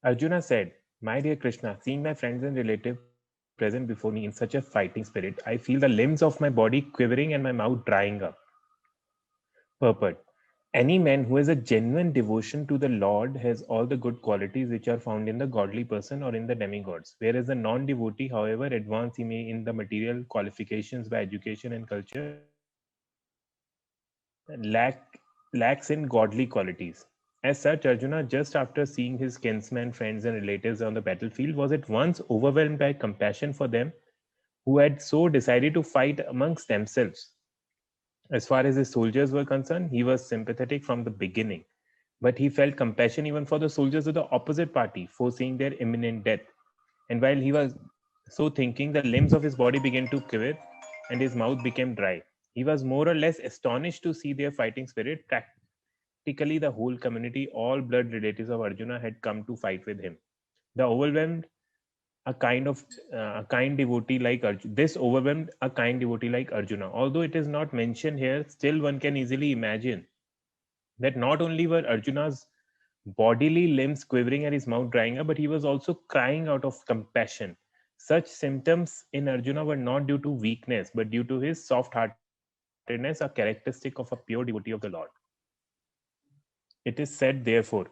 Arjuna said, "My dear Krishna, seeing my friends and relatives present before me in such a fighting spirit, I feel the limbs of my body quivering and my mouth drying up." Purport: any man who has a genuine devotion to the Lord has all the good qualities which are found in the godly person or in the demigods, whereas the non-devotee, however advanced he may in the material qualifications by education and culture, lacks in godly qualities. As such, Arjuna, just after seeing his kinsmen, friends, and relatives on the battlefield, was at once overwhelmed by compassion for them who had so decided to fight amongst themselves. As far as his soldiers were concerned, he was sympathetic from the beginning, but he felt compassion even for the soldiers of the opposite party, foreseeing their imminent death. And while he was so thinking, the limbs of his body began to quiver and his mouth became dry. He was more or less astonished to see their fighting spirit. Practically, the whole community, all blood relatives of Arjuna, had come to fight with him. The overwhelmed a kind devotee like Arjuna. This overwhelmed a kind devotee like Arjuna. Although it is not mentioned here, still one can easily imagine that not only were Arjuna's bodily limbs quivering and his mouth drying up, but he was also crying out of compassion. Such symptoms in Arjuna were not due to weakness, but due to his soft heartedness, a characteristic of a pure devotee of the Lord. It is said, therefore,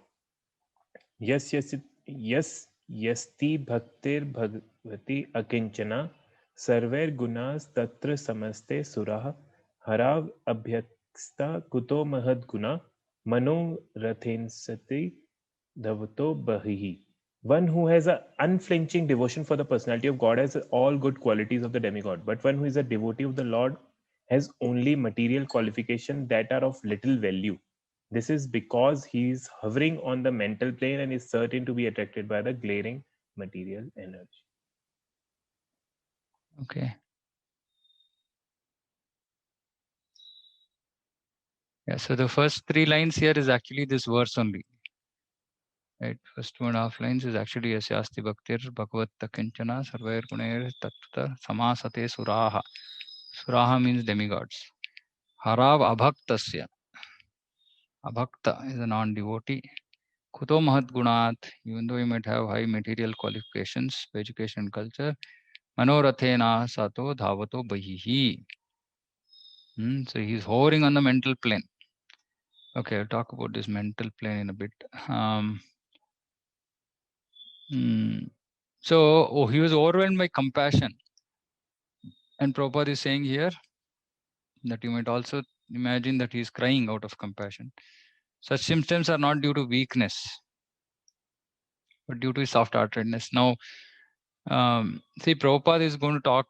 Yes, yes, yes, yasti bhaktir bhagvati akinchana sarver gunas tatra samaste surah harav abhyaksta kuto mahad guna mano rathensati dhavato bahihi. One who has an unflinching devotion for the personality of God has all good qualities of the demigod, but one who is a devotee of the Lord has only material qualifications that are of little value. This is because he is hovering on the mental plane and is certain to be attracted by the glaring material energy. Okay. Yeah, so the first 3 lines here is actually this verse only. Right, first 2.5 lines is actually Yasyasti Bhaktir Bhagavad Takinchana Sarvair Gunair Tattva Samasate Suraha. Suraha means demigods. Harav Abhaktasya. Abhakta is a non-devotee. Kuto Mahat Gunat, even though he might have high material qualifications, education and culture. Manorathena Sato Dhavato Bahihi. So he's hovering on the mental plane. Okay, I'll talk about this mental plane in a bit. So he was overwhelmed by compassion. And Prabhupada is saying here that you might also imagine that he is crying out of compassion. Such symptoms are not due to weakness, but due to his soft-heartedness. Now, see, Prabhupada is going to talk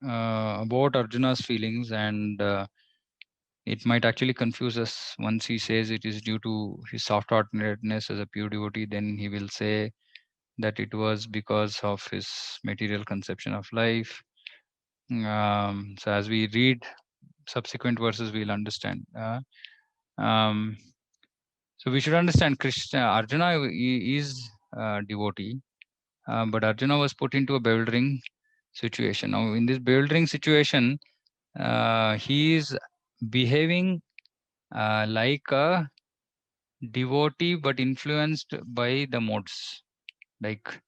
about Arjuna's feelings, and it might actually confuse us once he says it is due to his soft-heartedness as a pure devotee. Then he will say that it was because of his material conception of life. So as we read subsequent verses, we'll understand. Um, so we should understand Krishna. Arjuna is a devotee, but Arjuna was put into a bewildering situation. Now, in this bewildering situation, he is behaving like a devotee, but influenced by the modes. Like,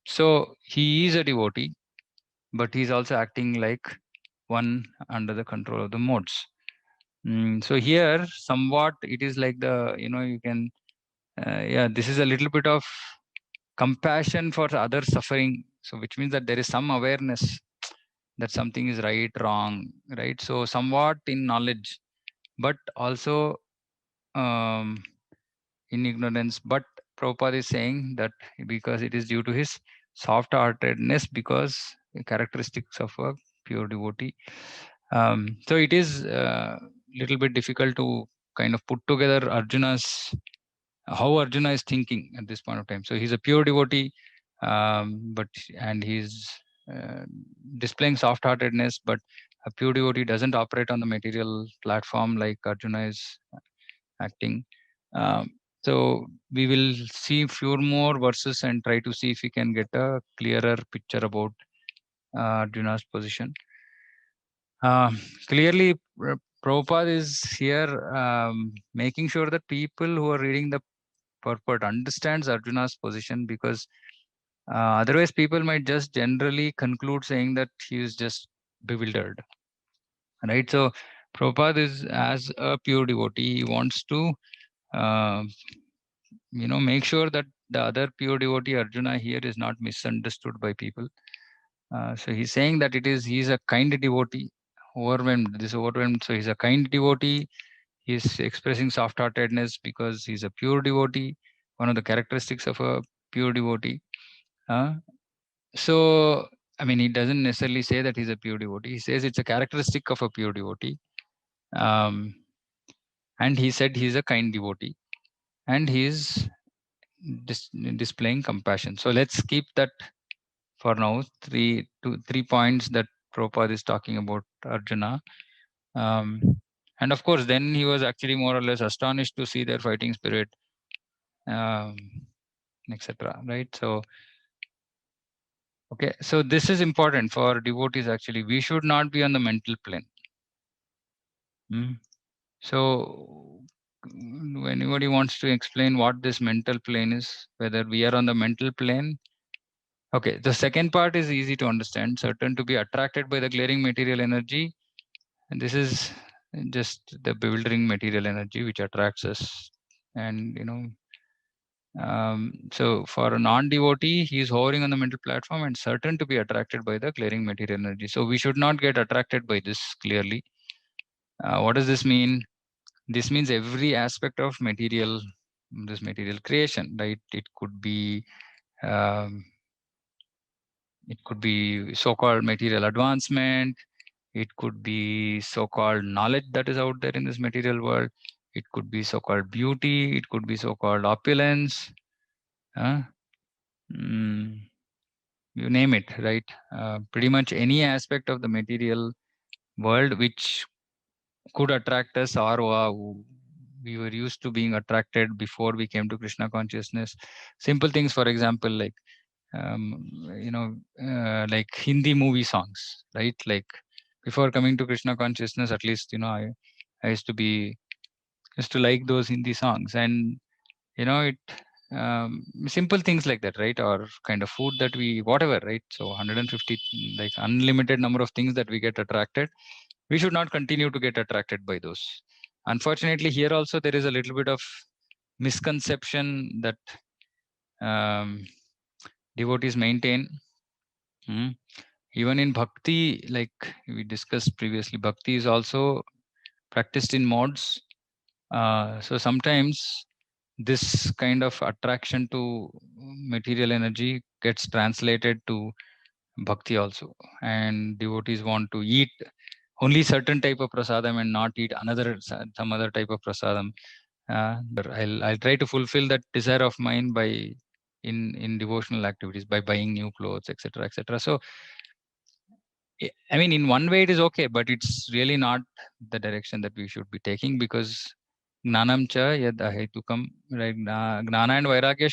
so he is a devotee, but he's also acting like one under the control of the modes. So here, somewhat, it is like you can, yeah, this is a little bit of compassion for other suffering. So which means that there is some awareness that something is right, wrong, right? So somewhat in knowledge, but also um, in ignorance. But Prabhupada is saying that because it is due to his soft-heartedness, because characteristics of a pure devotee. So it is a little bit difficult to kind of put together how Arjuna is thinking at this point of time. So he's a pure devotee, and he's uh, displaying soft-heartedness, but a pure devotee doesn't operate on the material platform like Arjuna is acting. Um, so we will see few more verses and try to see if we can get a clearer picture about Arjuna's position. Clearly, Prabhupada is here making sure that people who are reading the purport understands Arjuna's position, because otherwise people might just generally conclude saying that he is just bewildered, right? So Prabhupada is, as a pure devotee, he wants to uh, make sure that the other pure devotee Arjuna here is not misunderstood by people. So he's saying that he's a kind devotee, overwhelmed. So he's a kind devotee. He's expressing soft-heartedness because he's a pure devotee. One of the characteristics of a pure devotee. Uh, so I mean, he doesn't necessarily say that he's a pure devotee. He says it's a characteristic of a pure devotee. Um, and he said he's a kind devotee, and he's displaying compassion. So let's keep that for now. Three points that Prabhupada is talking about Arjuna. Um, and of course, then he was actually more or less astonished to see their fighting spirit, um, etc. Right? So, okay. So this is important for devotees. Actually, we should not be on the mental plane. So, when anybody wants to explain what this mental plane is, whether we are on the mental plane. Okay, the second part is easy to understand. Certain to be attracted by the glaring material energy. And this is just the bewildering material energy which attracts us. And, so for a non-devotee, he is hovering on the mental platform and certain to be attracted by the glaring material energy. So we should not get attracted by this clearly. What does this mean? This means every aspect of this material creation, right? It could be um, so-called material advancement. It could be so-called knowledge that is out there in this material world. It could be so-called beauty. It could be so-called opulence. Mm, you name it, right? Pretty much any aspect of the material world which could attract us, or we were used to being attracted before we came to Krishna consciousness. Simple things, for example, like like Hindi movie songs, right? Like before coming to Krishna consciousness, at least I used to like those Hindi songs, and it simple things like that, right? Or kind of food that we whatever, right? So 150, like unlimited number of things that we get attracted. We should not continue to get attracted by those. Unfortunately, here also there is a little bit of misconception that um, devotees maintain. Even in bhakti, like we discussed previously, bhakti is also practiced in modes. So sometimes this kind of attraction to material energy gets translated to bhakti also, and devotees want to eat only certain type of prasadam and not eat some other type of prasadam. I'll try to fulfill that desire of mine by in devotional activities, by buying new clothes, etc., etc. So I mean, in one way it is okay, but it's really not the direction that we should be taking, because gnanam cha yad ahetukam, right? Gnana and vairagya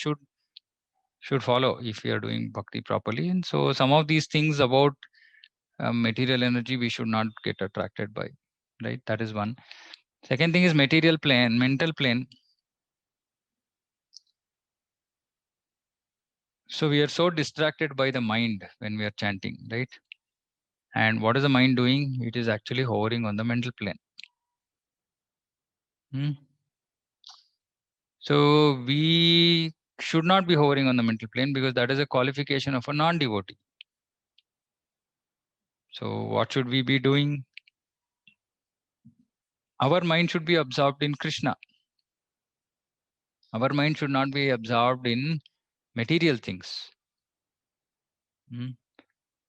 should follow if we are doing bhakti properly. And so some of these things about material energy we should not get attracted by, right? That is one. Second thing is material plane, mental plane. So we are so distracted by the mind when we are chanting, right? And what is the mind doing? It is actually hovering on the mental plane. So we should not be hovering on the mental plane, because that is a qualification of a non-devotee. So what should we be doing? Our mind should be absorbed in Krishna. Our mind should not be absorbed in material things.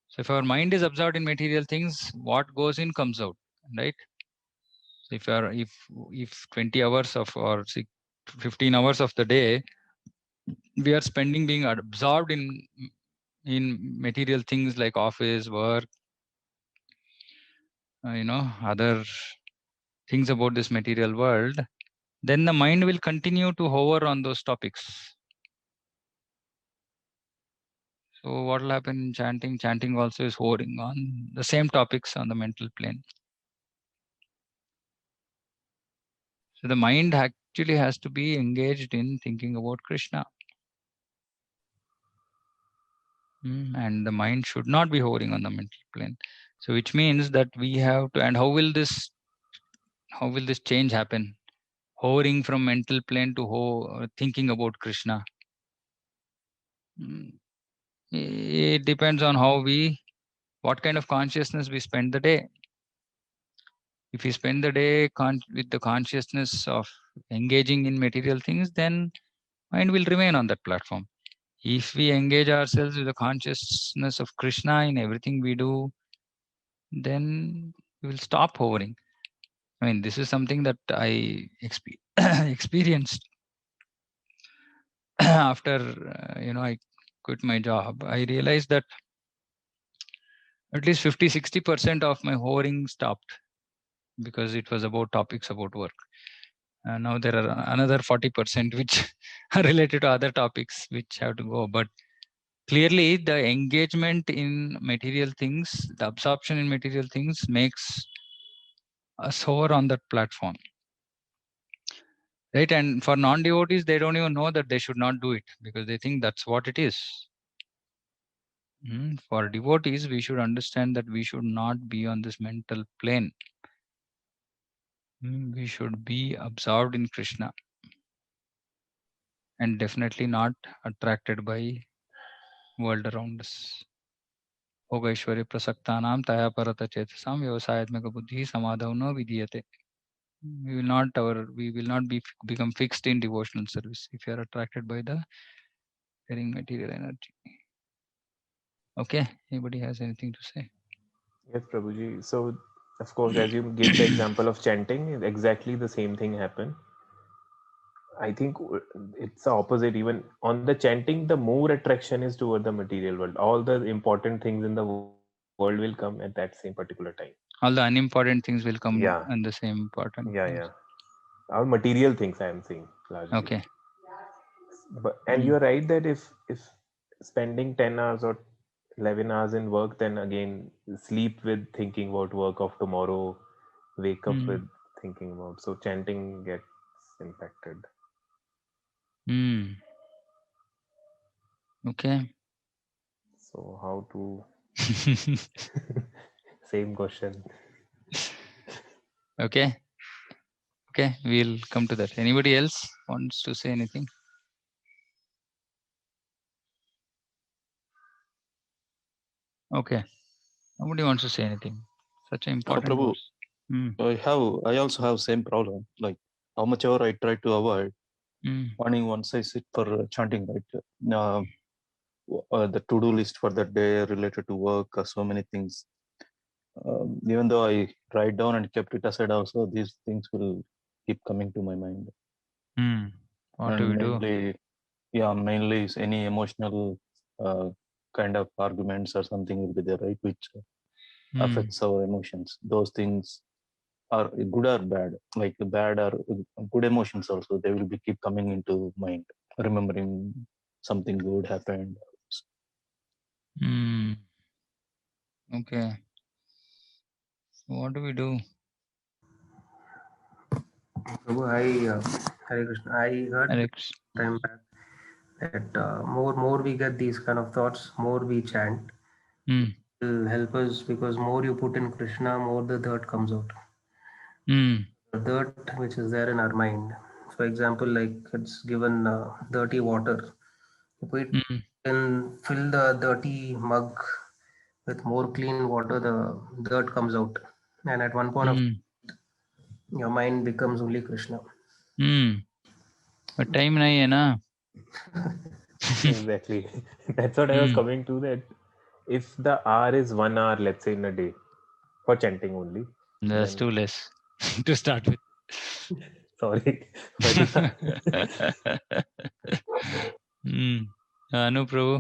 So if our mind is absorbed in material things, what goes in comes out, right? So if 20 hours of or 15 hours of the day we are spending being absorbed in material things like office work, other things about this material world, then the mind will continue to hover on those topics. So what will happen in chanting? Chanting also is hovering on the same topics on the mental plane. So the mind actually has to be engaged in thinking about Krishna. And the mind should not be hovering on the mental plane. So which means that we have to, and how will this change happen? Hovering from mental plane to thinking about Krishna. It depends on what kind of consciousness we spend the day. If we spend the day with the consciousness of engaging in material things, then mind will remain on that platform. If we engage ourselves with the consciousness of Krishna in everything we do, then we will stop hovering. I mean, this is something that I experienced after I quit my job. I realized that at least 50-60% of my hovering stopped because it was about topics about work. Now there are another 40% which are related to other topics which have to go. But clearly, the engagement in material things, the absorption in material things makes us hover on that platform. Right? And for non-devotees, they don't even know that they should not do it because they think that's what it is. For devotees, we should understand that we should not be on this mental plane. We should be absorbed in Krishna and definitely not attracted by world around us. भोगैश्वर्य प्रसक्तानां तया परत चेतसां व्यवसायात्मक बुद्धि समाधौ न विधीयते. We will not become fixed in devotional service if you are attracted by the carrying material energy. Okay, anybody has anything to say? Yes, Prabhuji. So, of course, as you gave the example of chanting, exactly the same thing happened. I think it's the opposite. Even on the chanting, the more attraction is toward the material world. All the important things in the world will come at that same particular time. All the unimportant things will come Yeah, in the same important yeah, times. yeah. Our material things, I am saying largely. Okay. And you're right that if spending 10 hours or 11 hours in work, then again sleep with thinking about work of tomorrow, wake up Mm. with thinking about, so chanting gets impacted. Mm. Okay. So how to same question. Okay. Okay, we'll come to that. Anybody else wants to say anything? Okay. Nobody wants to say anything. Such an important Prabhu, words. Mm. I also have same problem. Like how much ever I try to avoid Mm. morning once I sit for chanting, right? The to-do list for that day related to work, so many things. Even though I write down and kept it aside, also these things will keep coming to my mind. Mm. What do And we do? mainly is any emotional kind of arguments or something will be there, right? Which Mm. affects our emotions. Those things are good or bad, like the bad or good emotions also, they will be keep coming into mind, remembering something good happened. Mm. Okay. So what do we do? Prabhu, Hare Krishna. I heard Alex. time back that more we get these kind of thoughts, more we chant, Mm. will help us because more you put in Krishna, more the dirt comes out. Mm. The dirt which is there in our mind. For example, like it's given dirty water. If we Mm. can fill the dirty mug with more clean water, the dirt comes out. And at one point of Mm. your mind becomes only Krishna. Mm. But time nahi hai na. Exactly. That's what I was Mm. coming to, that if the hour is 1 hour, let's say in a day, for chanting only, That's then too less to start with. sorry. But yeah, Mm. Anu Prabhu.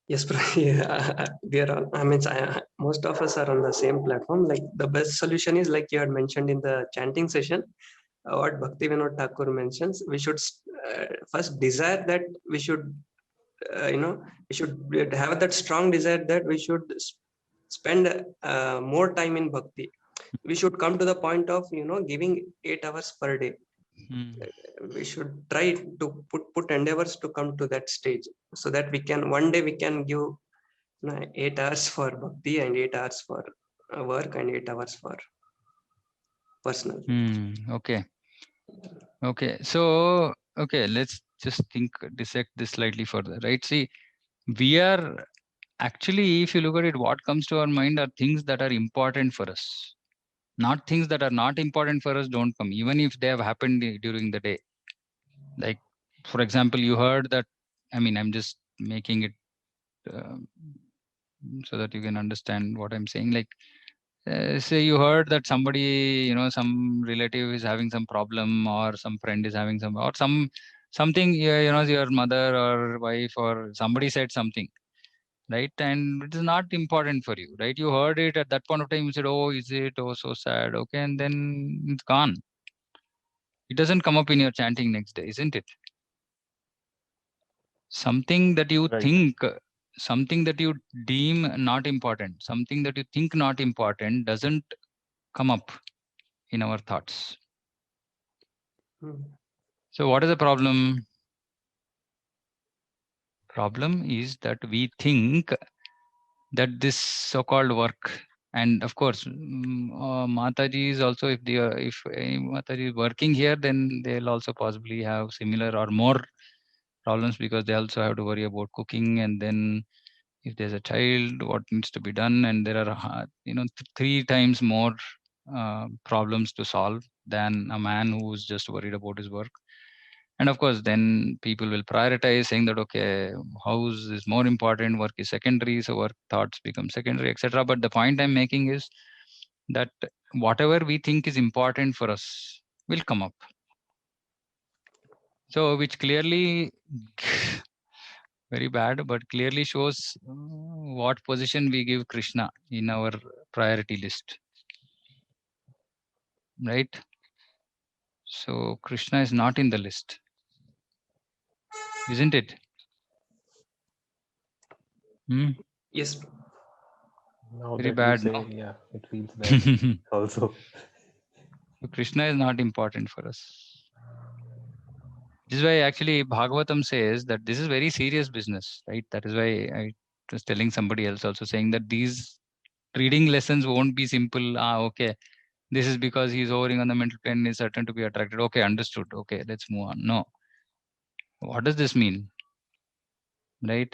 Yes, yeah, we are all, most of us are on the same platform. Like the best solution is like you had mentioned in the chanting session, what Bhakti Vinod Thakur mentions, we should first desire that we should, we should have that strong desire that we should spend more time in bhakti. we should come to the point of giving 8 hours per day. Hmm. We should try to put endeavors to come to that stage, so that we can one day we can give 8 hours for bhakti and 8 hours for work and 8 hours for personal. Okay. Okay. So, okay, let's just dissect this slightly further, right? See, we are actually, if you look at it, what comes to our mind are things that are important for us. Not things that are not important for us don't come, even if they have happened during the day. Like, for example, you heard that, I mean, I'm just making it so that you can understand what I'm saying. Like, say you heard that somebody, some relative is having some problem, or some friend is having or something, your mother or wife or somebody said something, right? And it is not important for you, right? You heard it at that point of time, you said, oh, is it? Oh, so sad. Okay. And then it's gone. It doesn't come up in your chanting next day, isn't it? Something that you Right. think, something that you deem not important, something that you think not important doesn't come up in our thoughts. So what is the problem? Problem is that we think that this so-called work, and of course, Mataji is also, if any Mataji is working here, then they'll also possibly have similar or more problems, because they also have to worry about cooking, and then if there's a child, what needs to be done, and there are 3 times more problems to solve than a man who's just worried about his work. And of course, then people will prioritize, saying that, okay, house is more important, work is secondary, so work thoughts become secondary, etc. But the point I'm making is that whatever we think is important for us will come up. So, which clearly, very bad, but clearly shows what position we give Krishna in our priority list, right? So, Krishna is not in the list, isn't it? Yes. Now Very that you bad, say, no? yeah, it feels bad also. So Krishna is not important for us. This is why actually Bhagavatam says that this is very serious business, right? That is why I was telling somebody else also, saying that these reading lessons won't be simple. Okay, this is because he's hovering on the mental plane and is certain to be attracted. Okay, understood. Okay, let's move on. No. What does this mean? Right?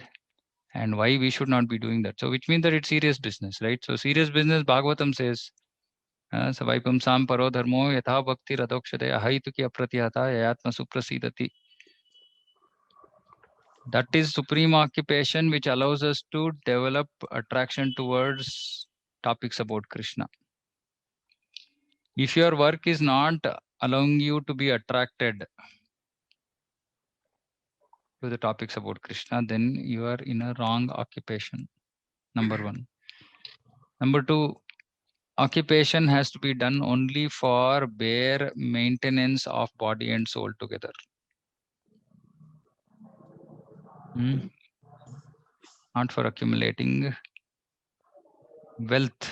And why we should not be doing that. So which means that it's serious business, right? So serious business, Bhagavatam says, Savaipam sam paro dharmo yatha bhakti radokshade ahaituki apratyata yayatma suprasidati. That is supreme occupation which allows us to develop attraction towards topics about Krishna. If your work is not allowing you to be attracted to the topics about Krishna, then you are in a wrong occupation. Number one. Number two, occupation has to be done only for bare maintenance of body and soul together. Not for accumulating wealth.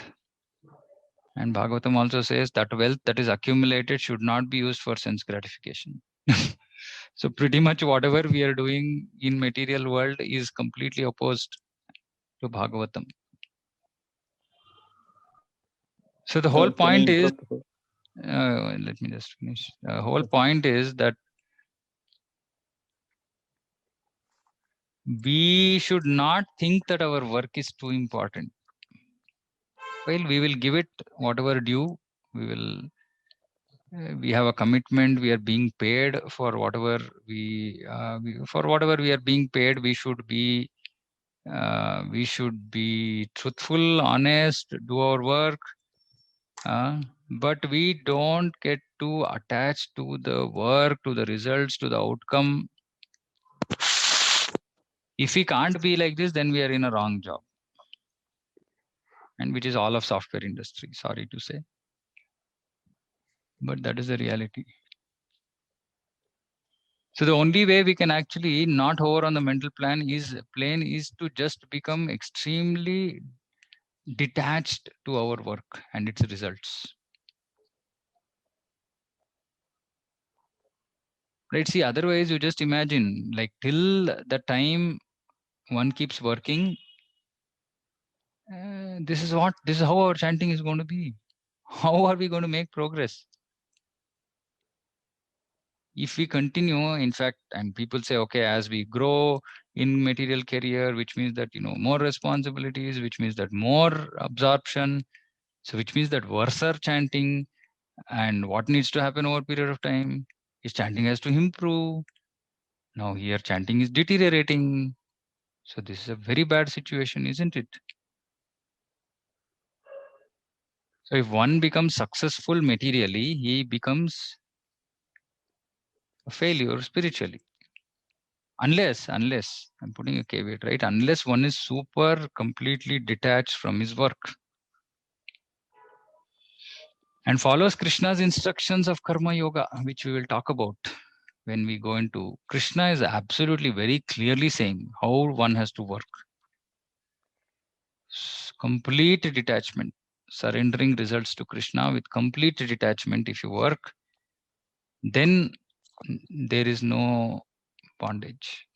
And Bhagavatam also says that wealth that is accumulated should not be used for sense gratification. So pretty much whatever we are doing in material world is completely opposed to Bhagavatam. So the whole Can I point is, interrupt? let me just finish. The whole point is that we should not think that our work is too important. Well, we will give it whatever due. We have a commitment. We are being paid for whatever for whatever we are being paid. We should be truthful, honest, do our work. But we don't get too attached to the work, to the results, to the outcome. If we can't be like this, then we are in a wrong job. And which is all of software industry, sorry to say. But that is the reality. So the only way we can actually not hover on the mental plane is to just become extremely detached to our work and its results. Right? See, otherwise you just imagine, like, till the time one keeps working, this is how our chanting is going to be. How are we going to make progress? If we continue, in fact, and people say, okay, as we grow in material career, which means that, more responsibilities, which means that more absorption, so which means that worse are chanting, and what needs to happen over a period of time is chanting has to improve. Now here chanting is deteriorating. So this is a very bad situation, isn't it? So if one becomes successful materially, he becomes a failure spiritually. Unless I'm putting a caveat, right? Unless one is super completely detached from his work and follows Krishna's instructions of karma yoga, which we will talk about when we go into. Krishna is absolutely very clearly saying how one has to work. Complete detachment, surrendering results to Krishna with complete detachment. If you work, then there is no bondage.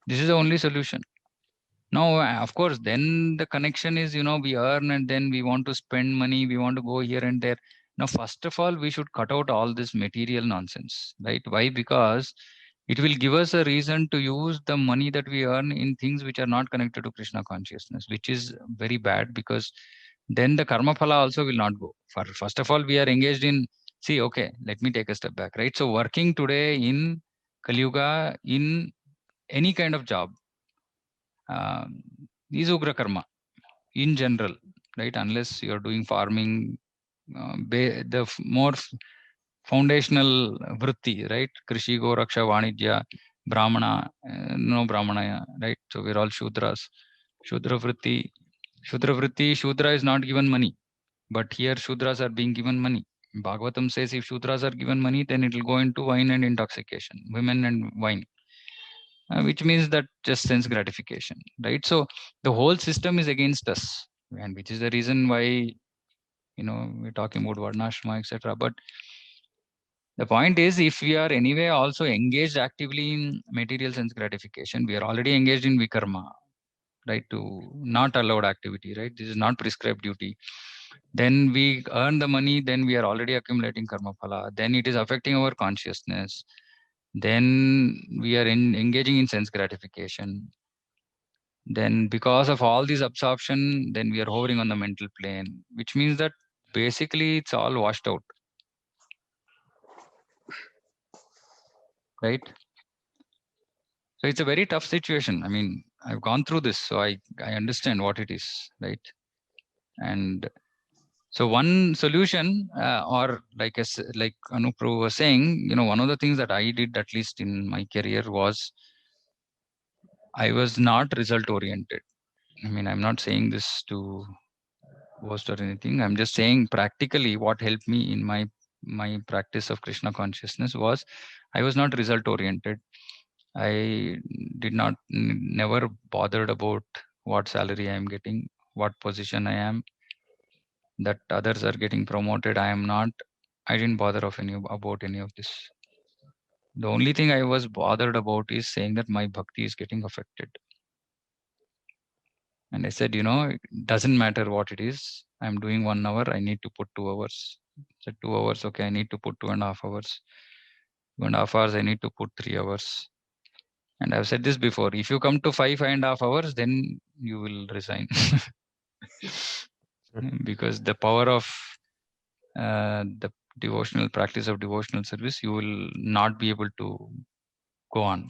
This is the only solution. Now, of course, then the connection is, we earn and then we want to spend money, we want to go here and there. Now, first of all, we should cut out all this material nonsense, right? Why? Because it will give us a reason to use the money that we earn in things which are not connected to Krishna consciousness, which is very bad, because then the karma phala also will not go. First of all, we are engaged in, see, okay, let me take a step back, right? So working today in Kali Yuga, in any kind of job, is ugra karma in general, right? Unless you're doing farming, the more foundational vritti, right? Krishi, Goraksha, Vanidya, Brahmana, no Brahmana, right? So we're all Shudras. Shudra vritti, Shudra is not given money, but here Shudras are being given money. Bhagavatam says if Shudras are given money, then it will go into wine and intoxication, women and wine. Which means that just sense gratification, right? So the whole system is against us, and which is the reason why we're talking about varnashrama, etc. But the point is, if we are anyway also engaged actively in material sense gratification, we are already engaged in vikarma, right? To not allowed activity, right? This is not prescribed duty. Then we earn the money, then we are already accumulating karma phala. Then it is affecting our consciousness. Then we are engaging in sense gratification. Then because of all this absorption, then we are hovering on the mental plane, which means that basically it's all washed out, right? So it's a very tough situation. I mean, I've gone through this, so I understand what it is, right? And so one solution, or like Anup was saying, one of the things that I did, at least in my career, was I was not result oriented. I mean, I'm not saying this to boast or anything. I'm just saying practically what helped me in my practice of Krishna consciousness was I was not result oriented. I did not never bothered about what salary I am getting, what position I am, that others are getting promoted, I am not. I didn't bother about any of this. The only thing I was bothered about is saying that my bhakti is getting affected. And I said, it doesn't matter what it is. I'm doing 1 hour. I need to put 2 hours. I said 2 hours. Okay, I need to put 2.5 hours. 2.5 hours, I need to put 3 hours. And I've said this before. If you come to 5.5 hours, then you will resign. Because the power of the devotional practice of devotional service, you will not be able to go on.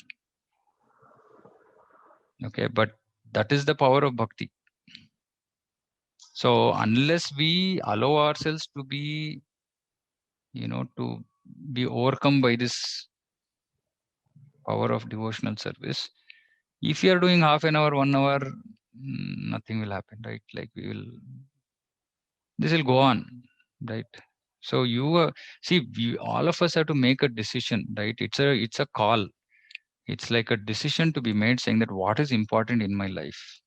Okay, but that is the power of bhakti. So unless we allow ourselves to be, to be overcome by this power of devotional service, if you are doing half an hour, 1 hour, nothing will happen, right? Like this will go on, right? So you see, all of us have to make a decision, right? It's a call. It's like a decision to be made saying that what is important in my life.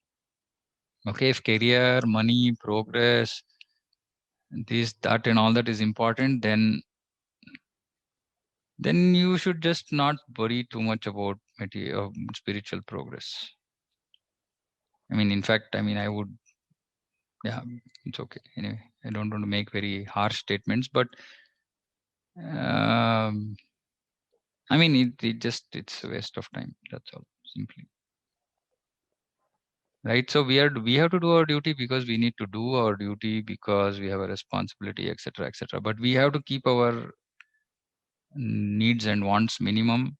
Okay, if career, money, progress, this, that, and all that is important, then you should just not worry too much about material, spiritual progress. I mean, in fact, I mean, I would, yeah, it's okay. Anyway, I don't want to make very harsh statements, but I mean, it's a waste of time. That's all, simply. Right. So we have to do our duty because we need to do our duty because we have a responsibility, etc., etc. But we have to keep our needs and wants minimum.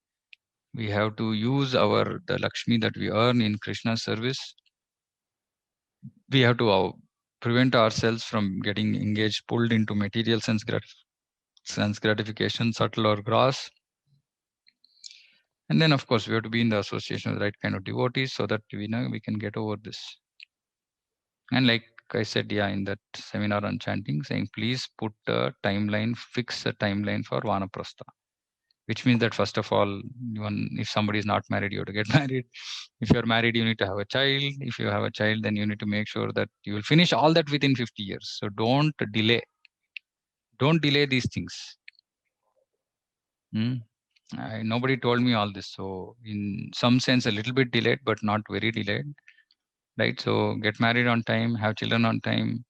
We have to use the Lakshmi that we earn in Krishna's service. We have to prevent ourselves from getting engaged, pulled into material sense gratification, subtle or gross. And then, of course, we have to be in the association with the right kind of devotees so that we know we can get over this. And like I said, yeah, in that seminar on chanting, saying please put a timeline, fix a timeline for Vanaprastha, which means that first of all, if somebody is not married, you have to get married. If you're married, you need to have a child. If you have a child, then you need to make sure that you will finish all that within 50 years. So don't delay. Don't delay these things. Nobody told me all this. So in some sense, a little bit delayed, but not very delayed. Right? So get married on time, have children on time,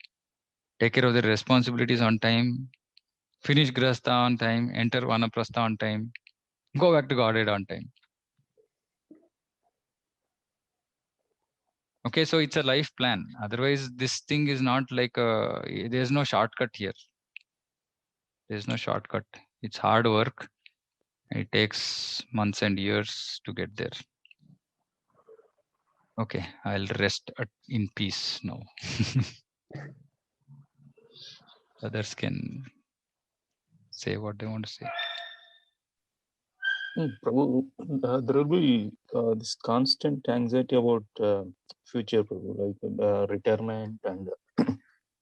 take care of their responsibilities on time, finish Grahastha on time, enter Vanaprastha on time, go back to Godhead on time. Okay, so it's a life plan. Otherwise, this thing is not like there's no shortcut here. There's no shortcut. It's hard work. It takes months and years to get there. Okay, I'll rest in peace now. Others can say what they want to say. Prabhu, there will be this constant anxiety about future, Prabhu, like retirement and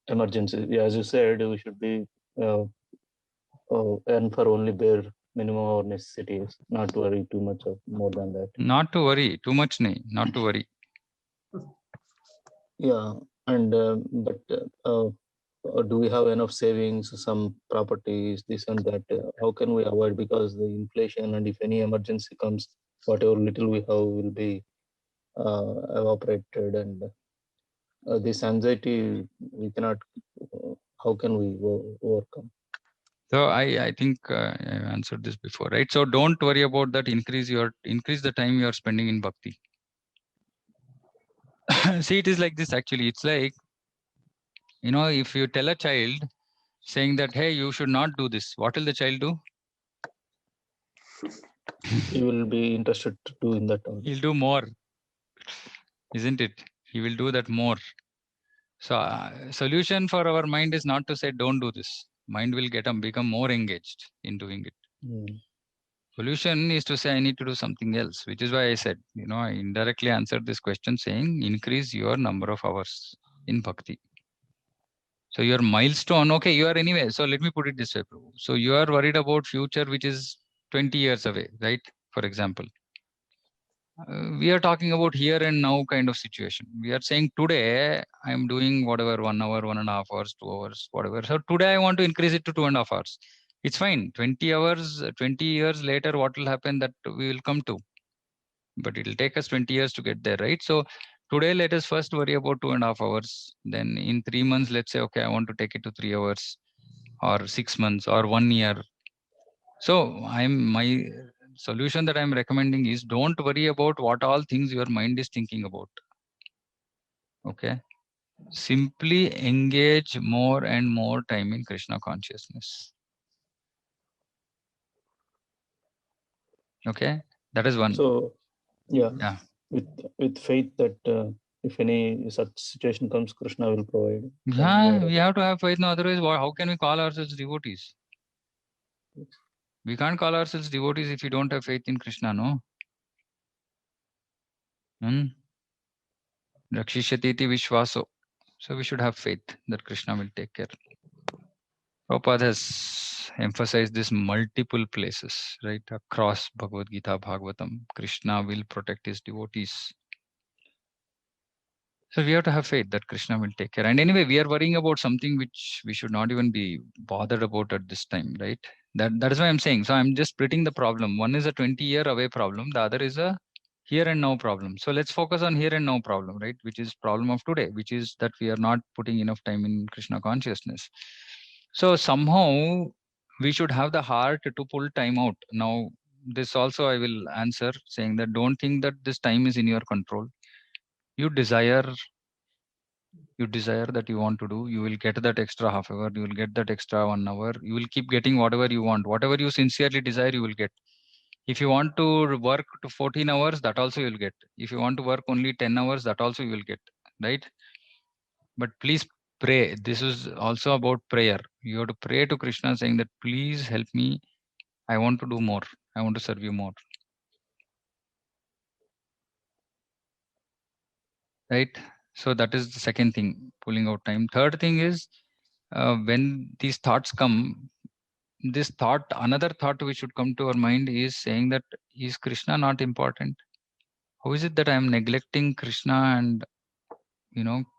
emergency. As you said, we should be earn for only bare minimum or necessities, not worry too much of more than that. Not to worry, too much nahi, not to worry. Yeah, and but do we have enough savings, some properties, this and that? How can we avoid, because the inflation, and if any emergency comes, whatever little we have will be evaporated, and this anxiety we cannot. How can we overcome? So I think I answered this before, right? So don't worry about that. Increase the time you are spending in bhakti. See, it is like this actually. It's like, if you tell a child saying that, hey, you should not do this, what will the child do? He will be interested to do in that only. He'll do more, isn't it? He will do that more. So solution for our mind is not to say don't do this. Mind will become more engaged in doing it. Solution is to say I need to do something else, which is why I said, I indirectly answered this question saying increase your number of hours in bhakti. So your milestone, okay, you are anyway. So let me put it this way, Prabhu. So you are worried about future, which is 20 years away, right? For example, we are talking about here and now kind of situation. We are saying today I am doing whatever, 1 hour, 1.5 hours, 2 hours, whatever. So today I want to increase it to 2.5 hours. It's fine. 20 hours, 20 years later, what will happen that we will come to? But it will take us 20 years to get there, right? So today, let us first worry about 2.5 hours. Then in 3 months, let's say, okay, I want to take it to 3 hours, or 6 months, or 1 year. So my solution that I'm recommending is don't worry about what all things your mind is thinking about. Okay. Simply engage more and more time in Krishna consciousness. Okay. That is one. So, yeah. with faith that if any such situation comes, Krishna will provide. Yeah, we have to have faith. No, otherwise, how can we call ourselves devotees? We can't call ourselves devotees if we don't have faith in Krishna, no? Rakshishyati iti vishwaso. So we should have faith that Krishna will take care. Prabhupada has emphasized this multiple places, right? Across Bhagavad Gita, Bhagavatam, Krishna will protect his devotees. So we have to have faith that Krishna will take care. And anyway, we are worrying about something which we should not even be bothered about at this time, right? That is why I'm saying. So I'm just splitting the problem. One is a 20-year away problem. The other is a here and now problem. So let's focus on here and now problem, right? Which is problem of today, which is that we are not putting enough time in Krishna consciousness. So somehow we should have the heart to pull time out. Now, this also I will answer saying that don't think that this time is in your control. You desire that you want to do, you will get that extra half hour, you will get that extra 1 hour, you will keep getting whatever you want, whatever you sincerely desire, you will get. If you want to work to 14 hours, that also you will get. If you want to work only 10 hours, that also you will get, right? But please pray. This is also about prayer. You have to pray to Krishna saying that, please help me. I want to do more. I want to serve you more. Right? So that is the second thing, pulling out time. Third thing is when these thoughts come, another thought which should come to our mind is saying that, is Krishna not important? How is it that I am neglecting Krishna and,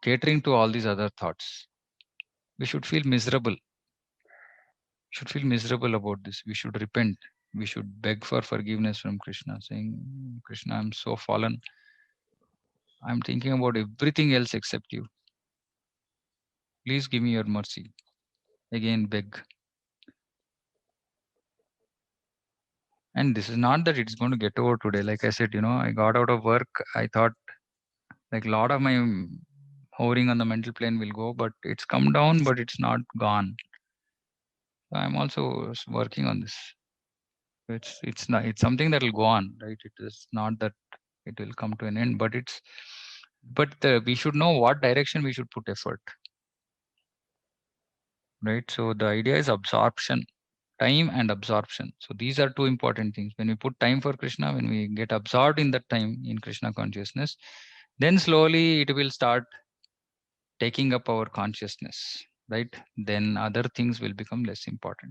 catering to all these other thoughts? We should feel miserable. About this. We should repent. We should beg for forgiveness from Krishna, saying, Krishna, I'm so fallen. I'm thinking about everything else except you. Please give me your mercy. Again, beg. And this is not that it's going to get over today. Like I said, I got out of work. I thought like a lot of my hovering on the mental plane will go, but it's come down, but it's not gone. So I'm also working on this. It's something that will go on, right? It is not that it will come to an end, but we should know what direction we should put effort, right? So the idea is absorption, time and absorption. So these are two important things. When we put time for Krishna, when we get absorbed in that time in Krishna consciousness, then slowly it will start taking up our consciousness, right? Then other things will become less important.